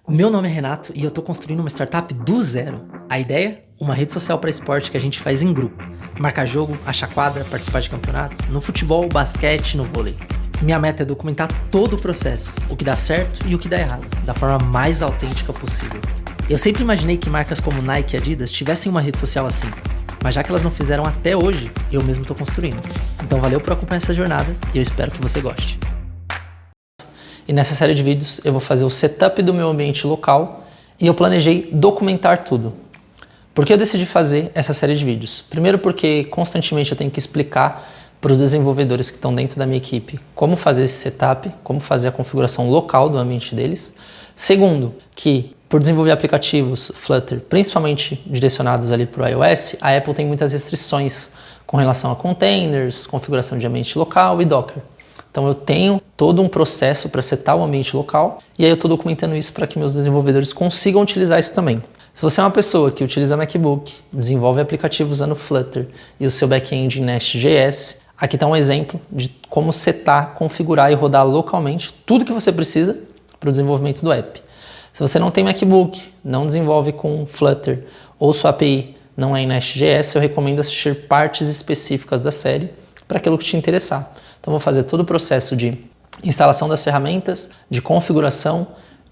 Meu nome é Renato e eu tô construindo uma startup do zero. A ideia? Uma rede social para esporte que a gente faz em grupo. Marcar jogo, achar quadra, participar de campeonato, no futebol, basquete, no vôlei. Minha meta é documentar todo o processo, o que dá certo e o que dá errado, da forma mais autêntica possível. Eu sempre imaginei que marcas como Nike e Adidas tivessem uma rede social assim, mas já que elas não fizeram até hoje, eu mesmo tô construindo. Então valeu por acompanhar essa jornada e eu espero que você goste. E nessa série de vídeos eu vou fazer o setup do meu ambiente local e eu planejei documentar tudo. Por que eu decidi fazer essa série de vídeos? Primeiro porque constantemente eu tenho que explicar para os desenvolvedores que estão dentro da minha equipe como fazer esse setup, como fazer a configuração local do ambiente deles. Segundo, que por desenvolver aplicativos Flutter, principalmente direcionados ali para o iOS, a Apple tem muitas restrições com relação a containers, configuração de ambiente local e Docker. Então eu tenho todo um processo para setar o ambiente local e aí eu estou documentando isso para que meus desenvolvedores consigam utilizar isso também. Se você é uma pessoa que utiliza MacBook, desenvolve aplicativo usando Flutter e o seu back-end em Nest.js, aqui está um exemplo de como setar, configurar e rodar localmente tudo que você precisa para o desenvolvimento do app. Se você não tem MacBook, não desenvolve com Flutter ou sua API não é em Nest.js, eu recomendo assistir partes específicas da série para aquilo que te interessar. Então vou fazer todo o processo de instalação das ferramentas, de configuração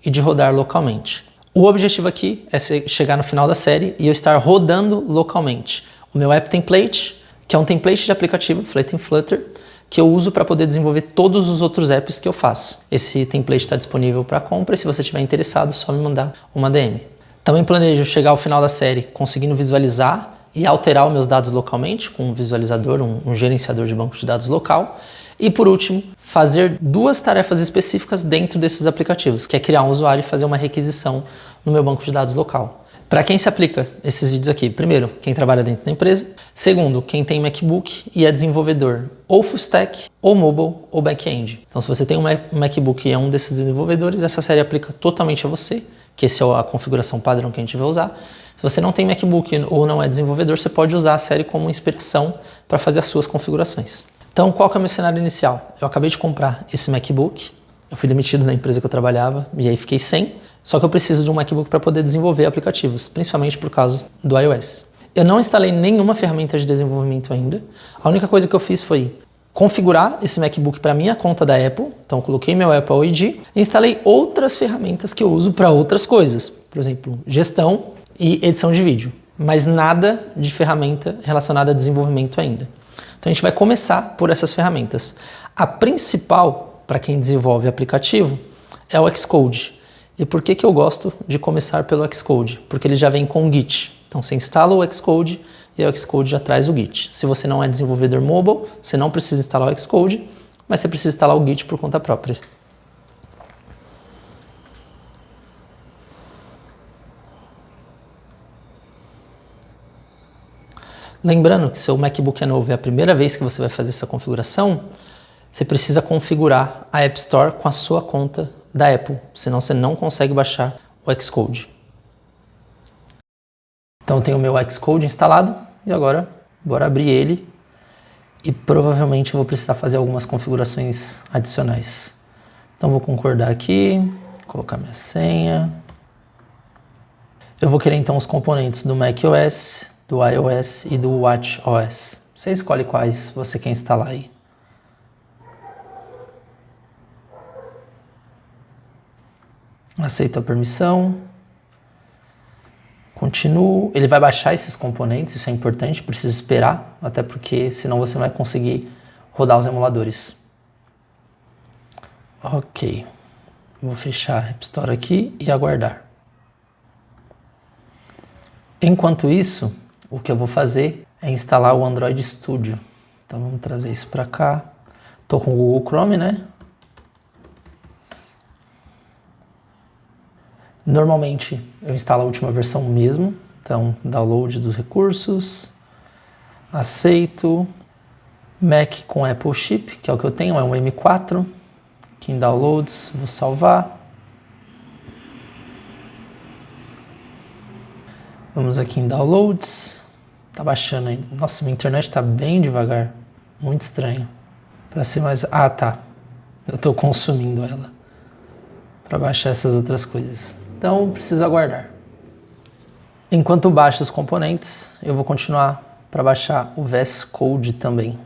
e de rodar localmente. O objetivo aqui é chegar no final da série e eu estar rodando localmente o meu app template, que é um template de aplicativo feito em Flutter, que eu uso para poder desenvolver todos os outros apps que eu faço. Esse template está disponível para compra e se você estiver interessado, é só me mandar uma DM. Também planejo chegar ao final da série conseguindo visualizar e alterar os meus dados localmente com um visualizador, um gerenciador de banco de dados local. E por último, fazer duas tarefas específicas dentro desses aplicativos, que é criar um usuário e fazer uma requisição no meu banco de dados local. Para quem se aplica esses vídeos aqui? Primeiro, quem trabalha dentro da empresa. Segundo, quem tem MacBook e é desenvolvedor ou full stack, ou mobile, ou back-end. Então se você tem um MacBook e é um desses desenvolvedores, essa série aplica totalmente a você, que essa é a configuração padrão que a gente vai usar. Se você não tem MacBook ou não é desenvolvedor, você pode usar a série como inspiração para fazer as suas configurações. Então, qual que é o meu cenário inicial? Eu acabei de comprar esse MacBook, eu fui demitido da empresa que eu trabalhava e aí fiquei sem, só que eu preciso de um MacBook para poder desenvolver aplicativos, principalmente por causa do iOS. Eu não instalei nenhuma ferramenta de desenvolvimento ainda, a única coisa que eu fiz foi configurar esse MacBook para minha conta da Apple, então eu coloquei meu Apple ID e instalei outras ferramentas que eu uso para outras coisas, por exemplo, gestão e edição de vídeo, mas nada de ferramenta relacionada a desenvolvimento ainda. Então a gente vai começar por essas ferramentas. A principal para quem desenvolve aplicativo é o Xcode. E por que eu gosto de começar pelo Xcode? Porque ele já vem com o Git. Então você instala o Xcode e o Xcode já traz o Git. Se você não é desenvolvedor mobile, você não precisa instalar o Xcode, mas você precisa instalar o Git por conta própria. Lembrando que se o MacBook é novo e é a primeira vez que você vai fazer essa configuração, você precisa configurar a App Store com a sua conta da Apple, senão você não consegue baixar o Xcode. Então eu tenho o meu Xcode instalado e agora bora abrir ele e provavelmente eu vou precisar fazer algumas configurações adicionais. Então vou concordar aqui, colocar minha senha. Eu vou querer então os componentes do macOS, do iOS e do watchOS. Você escolhe quais você quer instalar aí. Aceito a permissão. Continuo. Ele vai baixar esses componentes, isso é importante, precisa esperar, até porque senão você não vai conseguir rodar os emuladores. Ok. Vou fechar a App Store aqui e aguardar. Enquanto isso, o que eu vou fazer é instalar o Android Studio. Então vamos trazer isso para cá. Estou com o Google Chrome, né? Normalmente eu instalo a última versão mesmo. Então download dos recursos. Aceito. Mac com Apple Chip, que é o que eu tenho, é um M4. Aqui em Downloads, vou salvar. Vamos aqui em Downloads. Tá baixando ainda. Nossa, minha internet tá bem devagar. Muito estranho. Para ser mais... tá. Eu tô consumindo ela. Para baixar essas outras coisas. Então preciso aguardar. Enquanto baixo os componentes, eu vou continuar para baixar o VS Code também.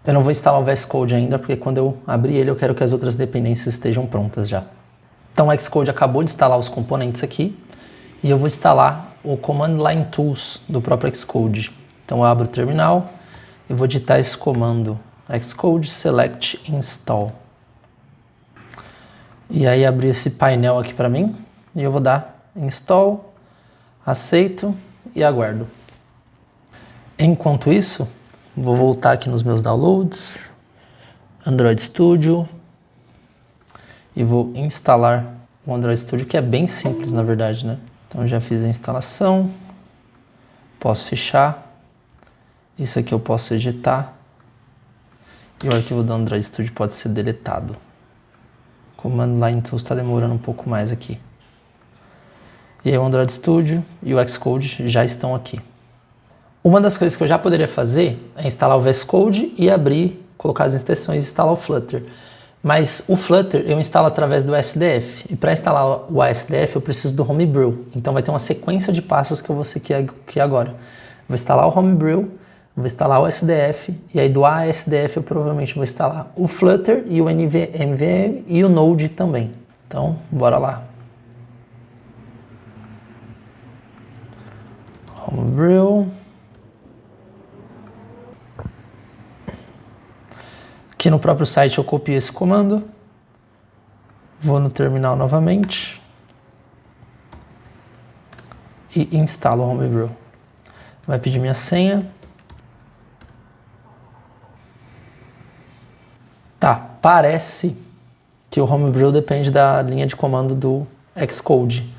Eu não vou instalar o VS Code ainda, porque quando eu abrir ele, eu quero que as outras dependências estejam prontas já. Então o Xcode acabou de instalar os componentes aqui, e eu vou instalar o Command Line Tools do próprio Xcode. Então eu abro o terminal e vou digitar esse comando, Xcode select install. E aí abrir esse painel aqui para mim, e eu vou dar install, aceito e aguardo. Enquanto isso, vou voltar aqui nos meus downloads, Android Studio, e vou instalar o Android Studio, que é bem simples na verdade, né? Então já fiz a instalação, posso fechar, isso aqui eu posso editar, e o arquivo do Android Studio pode ser deletado. Command Line Tools está demorando um pouco mais aqui. E aí o Android Studio e o Xcode já estão aqui. Uma das coisas que eu já poderia fazer é instalar o VS Code e abrir, colocar as extensões e instalar o Flutter. Mas o Flutter eu instalo através do ASDF. E para instalar o ASDF eu preciso do Homebrew. Então vai ter uma sequência de passos que eu vou seguir aqui agora. Vou instalar o Homebrew, vou instalar o ASDF, e aí do ASDF eu provavelmente vou instalar o Flutter e o MVM e o Node também. Então, bora lá. Homebrew. Aqui no próprio site eu copio esse comando, vou no terminal novamente e instalo o Homebrew. Vai pedir minha senha. Tá, parece que o Homebrew depende da linha de comando do Xcode.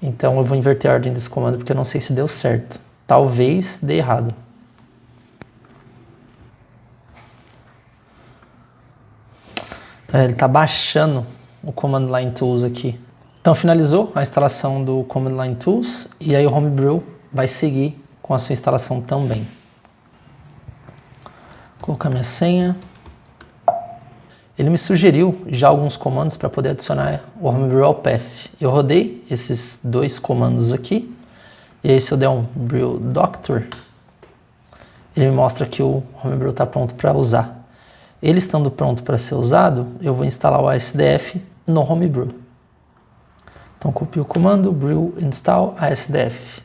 Então eu vou inverter a ordem desse comando porque eu não sei se deu certo. Talvez dê errado. Ele está baixando o Command Line Tools aqui. Então finalizou a instalação do Command Line Tools e aí o Homebrew vai seguir com a sua instalação também. Vou colocar minha senha. Ele me sugeriu já alguns comandos para poder adicionar o Homebrew ao path. Eu rodei esses dois comandos aqui. E aí se eu der um brew doctor, ele me mostra que o Homebrew está pronto para usar. Ele estando pronto para ser usado, eu vou instalar o ASDF no Homebrew. Então copio o comando brew install ASDF. O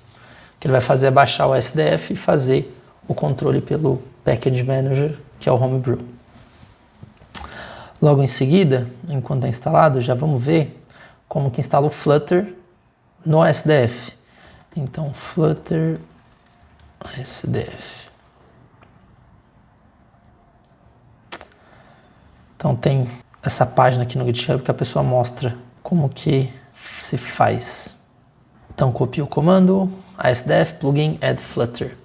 que ele vai fazer é baixar o ASDF e fazer o controle pelo Package Manager, que é o Homebrew. Logo em seguida, enquanto está instalado, já vamos ver como que instala o Flutter no ASDF. Então Flutter ASDF. Então tem essa página aqui no GitHub que a pessoa mostra como que se faz. Então copio o comando ASDF plugin add Flutter.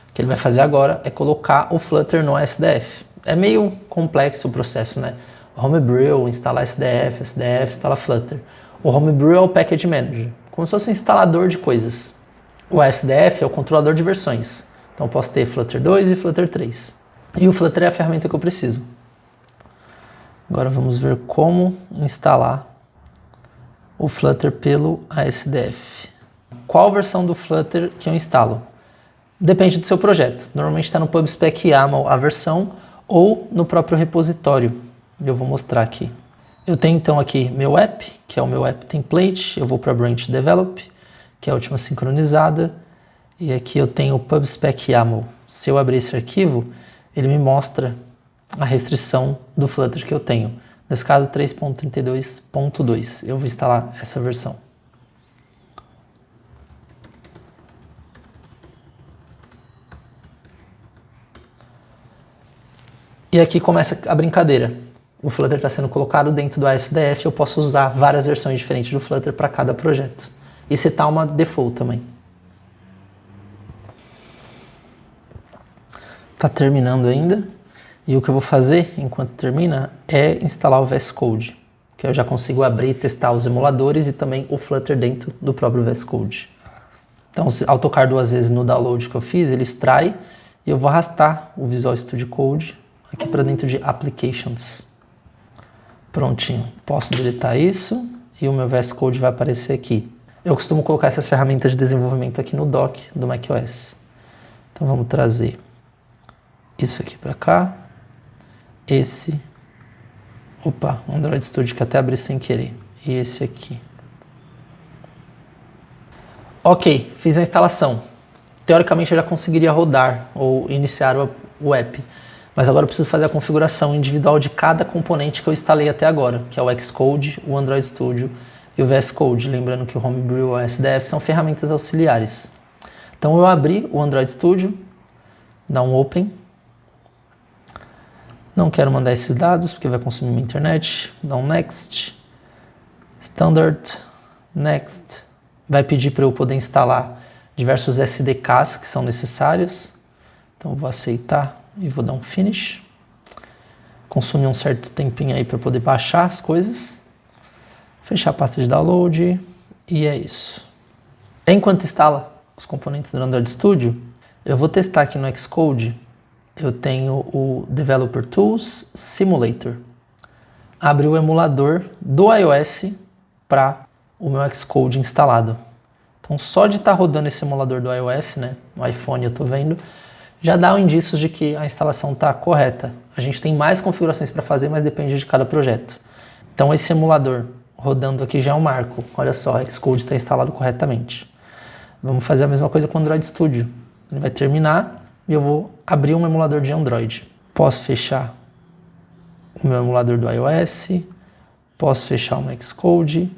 O que ele vai fazer agora é colocar o Flutter no ASDF. É meio complexo o processo, né? O Homebrew, instala ASDF, ASDF, instala Flutter. O Homebrew é o Package Manager, como se fosse um instalador de coisas. O ASDF é o controlador de versões. Então eu posso ter Flutter 2 e Flutter 3. E o Flutter é a ferramenta que eu preciso. Agora vamos ver como instalar o Flutter pelo ASDF. Qual versão do Flutter que eu instalo? Depende do seu projeto. Normalmente está no PubSpec YAML a versão ou no próprio repositório. Eu vou mostrar aqui. Eu tenho então aqui meu app, que é o meu app template. Eu vou para branch develop, que é a última sincronizada. E aqui eu tenho o PubSpec YAML. Se eu abrir esse arquivo, ele me mostra a restrição do Flutter que eu tenho. Nesse caso 3.32.2. Eu vou instalar essa versão. E aqui começa a brincadeira. O Flutter está sendo colocado dentro do ASDF, eu posso usar várias versões diferentes do Flutter para cada projeto. E setar uma default também. Está terminando ainda. E o que eu vou fazer, enquanto termina, é instalar o VS Code, que eu já consigo abrir e testar os emuladores e também o Flutter dentro do próprio VS Code. Então, ao tocar 2 vezes no download que eu fiz, ele extrai e eu vou arrastar o Visual Studio Code aqui para dentro de Applications. Prontinho. Posso deletar isso e o meu VS Code vai aparecer aqui. Eu costumo colocar essas ferramentas de desenvolvimento aqui no dock do macOS. Então vamos trazer isso aqui para cá. Esse. Opa, Android Studio que até abri sem querer. E esse aqui. Ok, fiz a instalação. Teoricamente eu já conseguiria rodar ou iniciar o app. Mas agora eu preciso fazer a configuração individual de cada componente que eu instalei até agora, que é o Xcode, o Android Studio e o VS Code. Lembrando que o Homebrew e o SDF são ferramentas auxiliares. Então eu abri o Android Studio, dá um Open. Não quero mandar esses dados porque vai consumir minha internet. Dá um Next. Standard. Next. Vai pedir para eu poder instalar diversos SDKs que são necessários. Então eu vou aceitar e vou dar um Finish. Consumir um certo tempinho aí para poder baixar as coisas. Fechar a pasta de download e é isso. Enquanto instala os componentes do Android Studio, eu vou testar aqui no Xcode. Eu tenho o Developer Tools Simulator. Abri o emulador do iOS para o meu Xcode instalado. Então só de estar rodando esse emulador do iOS, né, no iPhone eu estou vendo, já dá indícios de que a instalação está correta. A gente tem mais configurações para fazer, mas depende de cada projeto. Então esse emulador rodando aqui já é um marco. Olha só, o Xcode está instalado corretamente. Vamos fazer a mesma coisa com o Android Studio. Ele vai terminar e eu vou abrir um emulador de Android. Posso fechar o meu emulador do iOS, posso fechar o Xcode.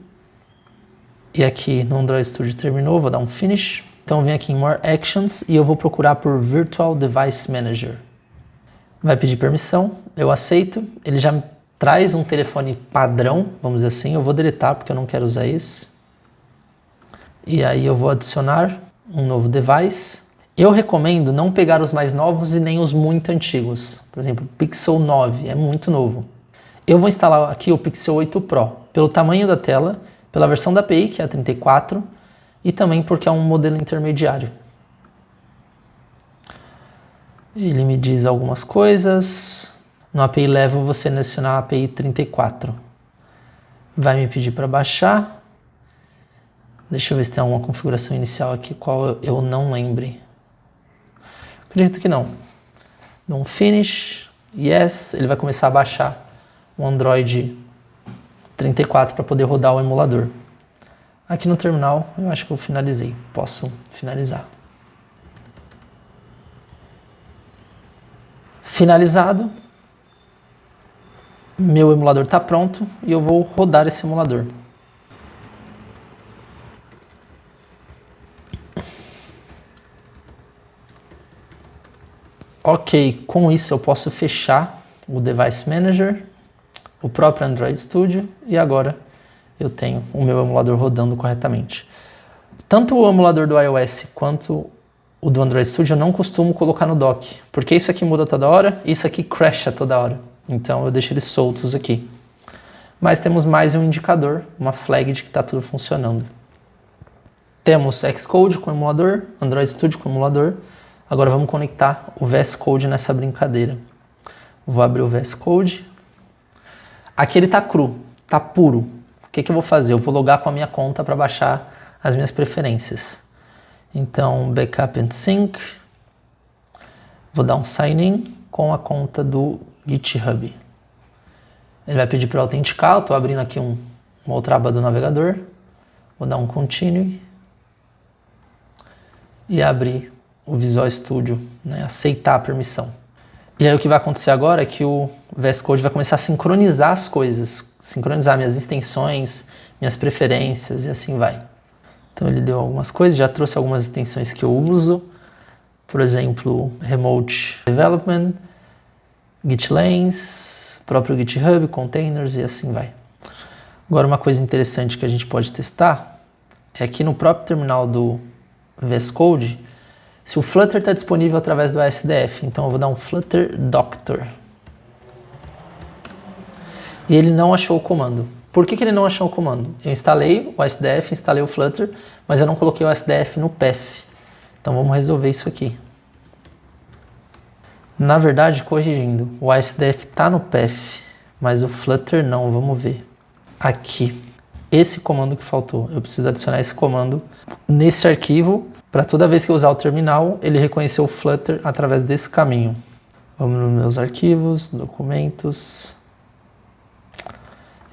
E aqui no Android Studio terminou, vou dar um Finish. Então vem aqui em More Actions e eu vou procurar por Virtual Device Manager. Vai pedir permissão, eu aceito. Ele já traz um telefone padrão, vamos dizer assim. Eu vou deletar porque eu não quero usar esse. E aí eu vou adicionar um novo device. Eu recomendo não pegar os mais novos e nem os muito antigos. Por exemplo, o Pixel 9 é muito novo. Eu vou instalar aqui o Pixel 8 Pro, pelo tamanho da tela, pela versão da API, que é a 34, e também porque é um modelo intermediário. Ele me diz algumas coisas. No API Level você selecionar a API 34. Vai me pedir para baixar. Deixa eu ver se tem alguma configuração inicial aqui, qual eu não lembre. Acredito que não. Dou um Finish, Yes, ele vai começar a baixar o Android 34 para poder rodar o emulador. Aqui no terminal eu acho que eu finalizei. Posso finalizar. Finalizado. Meu emulador está pronto e eu vou rodar esse emulador. Ok, com isso eu posso fechar o Device Manager, o próprio Android Studio e agora eu tenho o meu emulador rodando corretamente. Tanto o emulador do iOS quanto o do Android Studio eu não costumo colocar no dock, porque isso aqui muda toda hora e isso aqui crasha toda hora. Então eu deixo eles soltos aqui. Mas temos mais um indicador, uma flag de que está tudo funcionando. Temos Xcode com o emulador, Android Studio com o emulador. Agora vamos conectar o VS Code nessa brincadeira. Vou abrir o VS Code. Aqui ele está cru, está puro. O que eu vou fazer? Eu vou logar com a minha conta para baixar as minhas preferências. Então, Backup and Sync. Vou dar um Sign In com a conta do GitHub. Ele vai pedir para eu autenticar. Eu estou abrindo aqui uma outra aba do navegador. Vou dar um Continue. E abrir o Visual Studio, né, aceitar a permissão. E aí o que vai acontecer agora é que o VS Code vai começar a sincronizar as coisas, sincronizar minhas extensões, minhas preferências e assim vai. Então ele deu algumas coisas, já trouxe algumas extensões que eu uso, por exemplo, Remote Development, GitLanes, próprio GitHub, Containers e assim vai. Agora uma coisa interessante que a gente pode testar é que no próprio terminal do VS Code, se o Flutter está disponível através do SDF, então eu vou dar um Flutter Doctor. E ele não achou o comando. Por que ele não achou o comando? Eu instalei o SDF, instalei o Flutter, mas eu não coloquei o SDF no path. Então vamos resolver isso aqui. Na verdade, corrigindo, o SDF está no path, mas o Flutter não, vamos ver. Aqui, esse comando que faltou, eu preciso adicionar esse comando nesse arquivo, para toda vez que eu usar o terminal, ele reconhecer o Flutter através desse caminho. Vamos nos meus arquivos, documentos.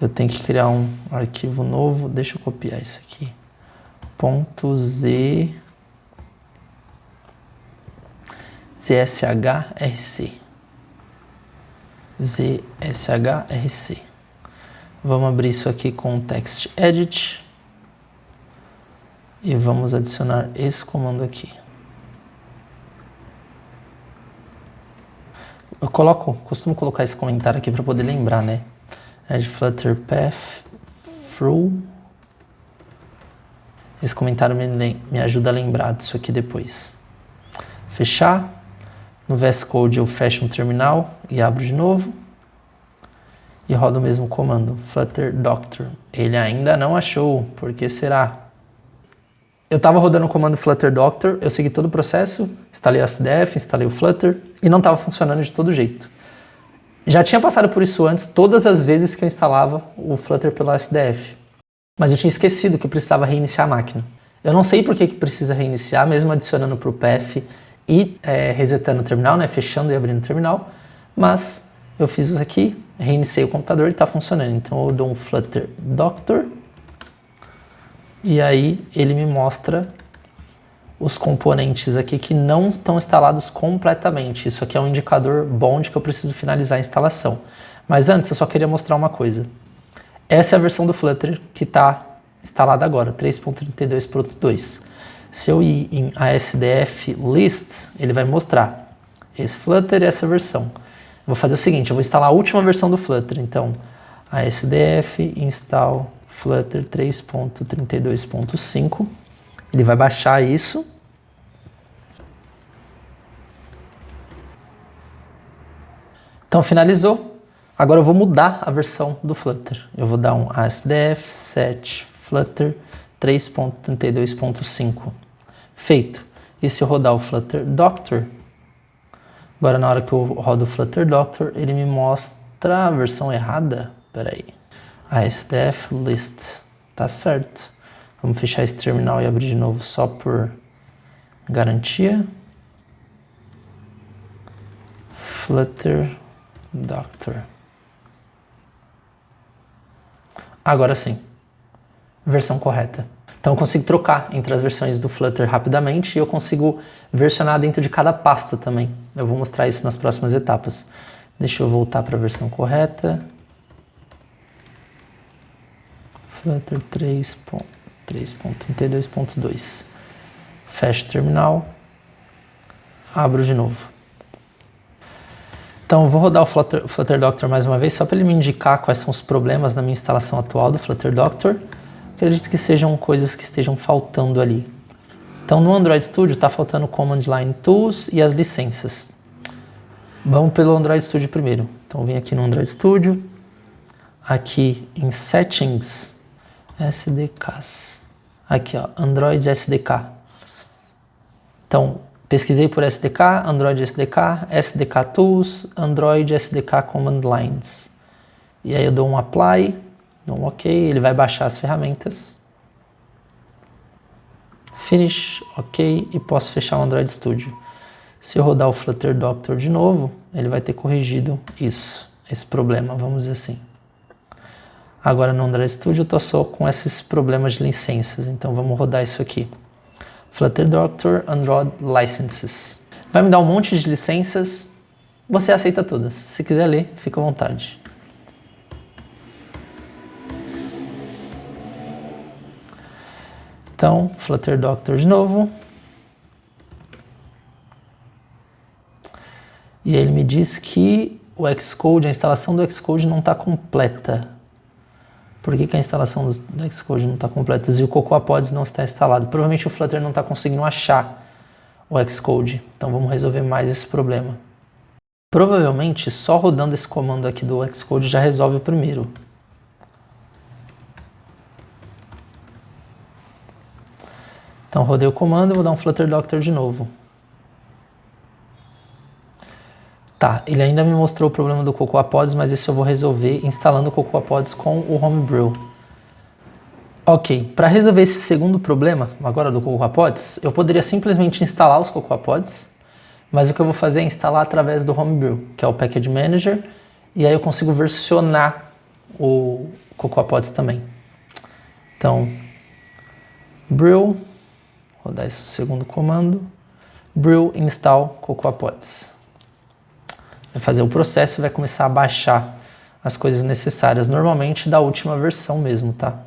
Eu tenho que criar um arquivo novo, deixa eu copiar isso aqui. .zshrc. ZSHRC. Vamos abrir isso aqui com o Text Edit. E vamos adicionar esse comando aqui. Eu costumo colocar esse comentário aqui para poder lembrar, né? Add Flutter Path Through. Esse comentário me ajuda a lembrar disso aqui depois. Fechar. No VS Code eu fecho um terminal e abro de novo. E rodo o mesmo comando, Flutter Doctor. Ele ainda não achou, por que será? Eu estava rodando o comando Flutter Doctor, eu segui todo o processo, instalei o SDF, instalei o Flutter e não estava funcionando de todo jeito. Já tinha passado por isso antes, todas as vezes que eu instalava o Flutter pelo SDF. Mas eu tinha esquecido que eu precisava reiniciar a máquina. Eu não sei por que precisa reiniciar, mesmo adicionando para o path e resetando o terminal, né, fechando e abrindo o terminal, mas eu fiz isso aqui, reiniciei o computador e está funcionando. Então eu dou um Flutter Doctor e aí ele me mostra os componentes aqui que não estão instalados completamente. Isso aqui é um indicador bom de que eu preciso finalizar a instalação. Mas antes eu só queria mostrar uma coisa. Essa é a versão do Flutter que está instalada agora, 3.32.2. Se eu ir em ASDF List, ele vai mostrar esse Flutter e essa versão. Eu vou fazer o seguinte, eu vou instalar a última versão do Flutter. Então, ASDF install Flutter 3.32.5. Ele vai baixar isso. Então, finalizou. Agora eu vou mudar a versão do Flutter. Eu vou dar um ASDF set Flutter 3.32.5. Feito. E se eu rodar o Flutter Doctor, agora na hora que eu rodo o Flutter Doctor, ele me mostra a versão errada. Espera aí. ASDF List. Tá certo. Vamos fechar esse terminal e abrir de novo só por garantia. Flutter Doctor. Agora sim. Versão correta. Então eu consigo trocar entre as versões do Flutter rapidamente e eu consigo versionar dentro de cada pasta também. Eu vou mostrar isso nas próximas etapas. Deixa eu voltar para a versão correta. Flutter 3.32.2. Fecho o terminal. Abro de novo. Então eu vou rodar o Flutter Doctor mais uma vez, só para ele me indicar quais são os problemas na minha instalação atual do Flutter Doctor. Acredito que sejam coisas que estejam faltando ali. Então no Android Studio está faltando o Command Line Tools e as licenças. Vamos pelo Android Studio primeiro. Então vem aqui no Android Studio, aqui em Settings, SDKs. Aqui ó, Android SDK. Então pesquisei por SDK, Android SDK, SDK Tools, Android SDK Command Lines. E aí eu dou um Apply. Dou um OK, ele vai baixar as ferramentas. Finish, OK, e posso fechar o Android Studio. Se eu rodar o Flutter Doctor de novo, ele vai ter corrigido isso, esse problema, vamos dizer assim. Agora no Android Studio eu estou só com esses problemas de licenças, então vamos rodar isso aqui. Flutter Doctor Android Licenses. Vai me dar um monte de licenças, você aceita todas. Se quiser ler, fica à vontade. Então, Flutter Doctor de novo. E ele me diz que o Xcode, a instalação do Xcode não está completa. Por que a instalação do Xcode não está completa? E o CocoaPods não está instalado. Provavelmente o Flutter não está conseguindo achar o Xcode. Então vamos resolver mais esse problema. Provavelmente só rodando esse comando aqui do Xcode já resolve o primeiro. Então rodei o comando e vou dar um Flutter Doctor de novo. Tá, ele ainda me mostrou o problema do Cocoa Pods, mas isso eu vou resolver instalando o Cocoa Pods com o Homebrew. Ok, para resolver esse segundo problema, agora do Cocoa Pods, eu poderia simplesmente instalar os Cocoa Pods, mas o que eu vou fazer é instalar através do Homebrew, que é o Package Manager, e aí eu consigo versionar o Cocoa Pods também. Então, brew, vou dar esse segundo comando, brew install Cocoa Pods. Vai fazer o processo e vai começar a baixar as coisas necessárias, normalmente da última versão mesmo, tá?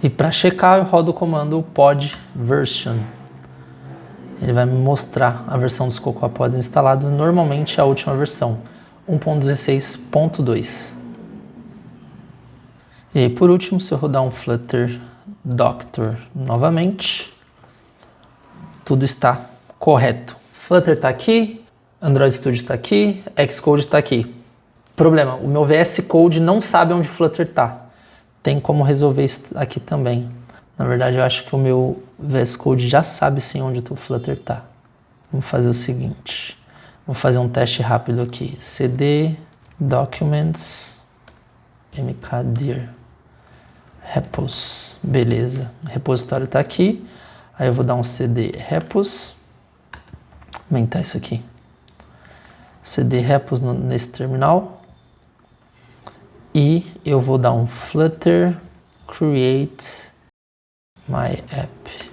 E para checar, eu rodo o comando pod version. Ele vai me mostrar a versão dos Cocoa Pods instalados, normalmente a última versão, 1.16.2. E aí, por último, se eu rodar um Flutter Doctor novamente, tudo está correto. Flutter está aqui, Android Studio está aqui, Xcode está aqui. Problema, o meu VS Code não sabe onde Flutter está. Tem como resolver isso aqui também. Na verdade, eu acho que o meu VS Code já sabe sim onde o Flutter está. Vamos fazer o seguinte. Vou fazer um teste rápido aqui. cd documents mkdir repos. Beleza. O repositório está aqui. Aí eu vou dar um cd repos. Aumentar isso aqui. cd repos nesse terminal. E eu vou dar um flutter create my app.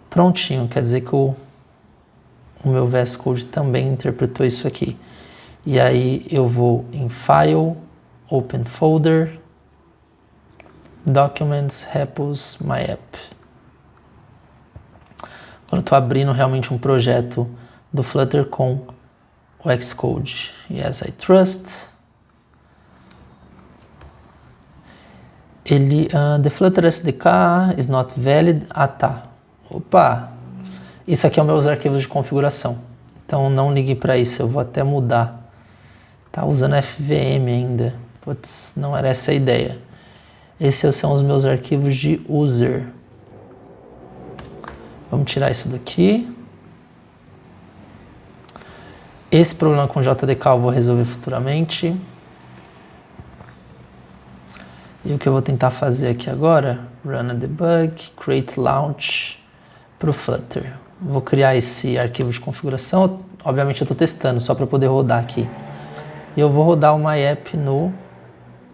Prontinho, quer dizer que o meu VS Code também interpretou isso aqui. E aí eu vou em File, Open Folder, Documents, Repos, My App. Agora eu estou abrindo realmente um projeto do Flutter com o Xcode. Yes, I trust. Ele, the Flutter SDK is not valid. Ah, tá. Opa! Isso aqui é os meus arquivos de configuração. Então não ligue para isso, eu vou até mudar. Tá usando FVM ainda. Putz, não era essa a ideia. Esses são os meus arquivos de user. Vamos tirar isso daqui. Esse problema com JDK eu vou resolver futuramente. E o que eu vou tentar fazer aqui agora, run a debug, create launch para o Flutter. Vou criar esse arquivo de configuração, obviamente eu estou testando só para poder rodar aqui. E eu vou rodar o MyApp no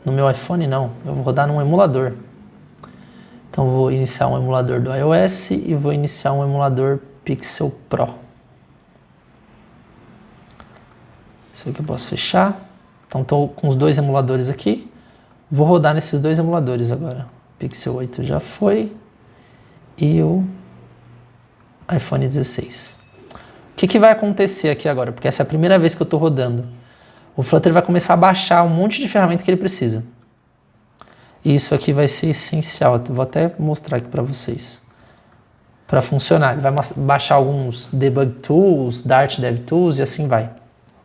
meu iPhone não, eu vou rodar num emulador. Então eu vou iniciar um emulador do iOS e vou iniciar um emulador Pixel Pro. Isso aqui eu posso fechar. Então estou com os dois emuladores aqui. Vou rodar nesses dois emuladores agora. Pixel 8 já foi. E o iPhone 16. O que vai acontecer aqui agora? Porque essa é a primeira vez que eu estou rodando. O Flutter vai começar a baixar um monte de ferramenta que ele precisa. E isso aqui vai ser essencial. Eu vou até mostrar aqui para vocês. Para funcionar. Ele vai baixar alguns Debug Tools, Dart Dev Tools e assim vai.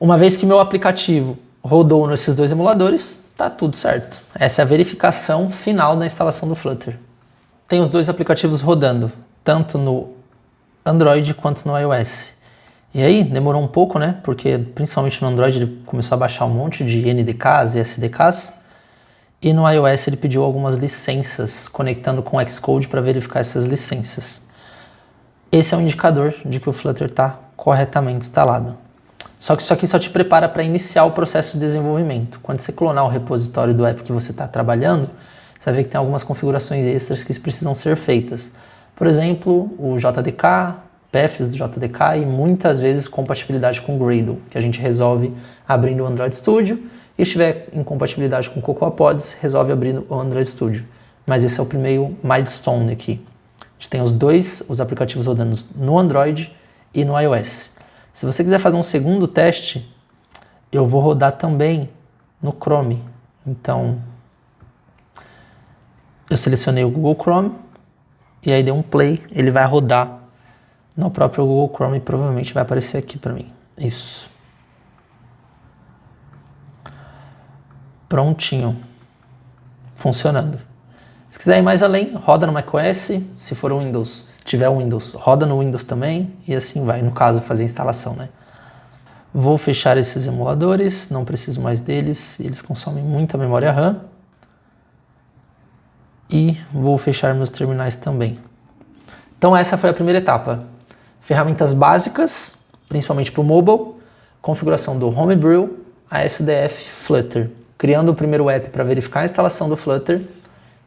Uma vez que meu aplicativo rodou nesses dois emuladores, tá tudo certo. Essa é a verificação final da instalação do Flutter. Tem os dois aplicativos rodando, tanto no Android quanto no iOS. E aí, demorou um pouco, né? Porque principalmente no Android ele começou a baixar um monte de NDKs e SDKs. E no iOS ele pediu algumas licenças, conectando com o Xcode para verificar essas licenças. Esse é um indicador de que o Flutter está corretamente instalado. Só que isso aqui só te prepara para iniciar o processo de desenvolvimento. Quando você clonar o repositório do app que você está trabalhando, você vai ver que tem algumas configurações extras que precisam ser feitas. Por exemplo, o JDK, paths do JDK e muitas vezes compatibilidade com Gradle, que a gente resolve abrindo o Android Studio. E se estiver em compatibilidade com Cocoa Pods, resolve abrindo o Android Studio. Mas esse é o primeiro milestone aqui. A gente tem os aplicativos rodando no Android e no iOS. Se você quiser fazer um segundo teste, eu vou rodar também no Chrome. Então, Eu selecionei o Google Chrome e aí dei um play, ele vai rodar no próprio Google Chrome e provavelmente vai aparecer aqui para mim. Isso. Prontinho. Funcionando. Se quiser ir mais além, roda no macOS, se for o Windows, se tiver o Windows, roda no Windows também e assim vai, no caso, fazer a instalação, né? Vou fechar esses emuladores, não preciso mais deles, eles consomem muita memória RAM. E vou fechar meus terminais também. Então essa foi a primeira etapa. Ferramentas básicas, principalmente para o mobile, configuração do Homebrew, ASDF, Flutter. Criando o primeiro app para verificar a instalação do Flutter,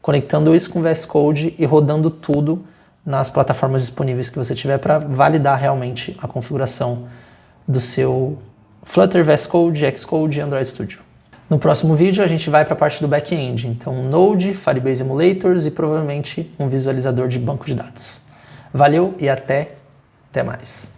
conectando isso com o VS Code e rodando tudo nas plataformas disponíveis que você tiver para validar realmente a configuração do seu Flutter, VS Code, Xcode e Android Studio. No próximo vídeo a gente vai para a parte do back-end, então Node, Firebase Emulators e provavelmente um visualizador de banco de dados. Valeu e até mais!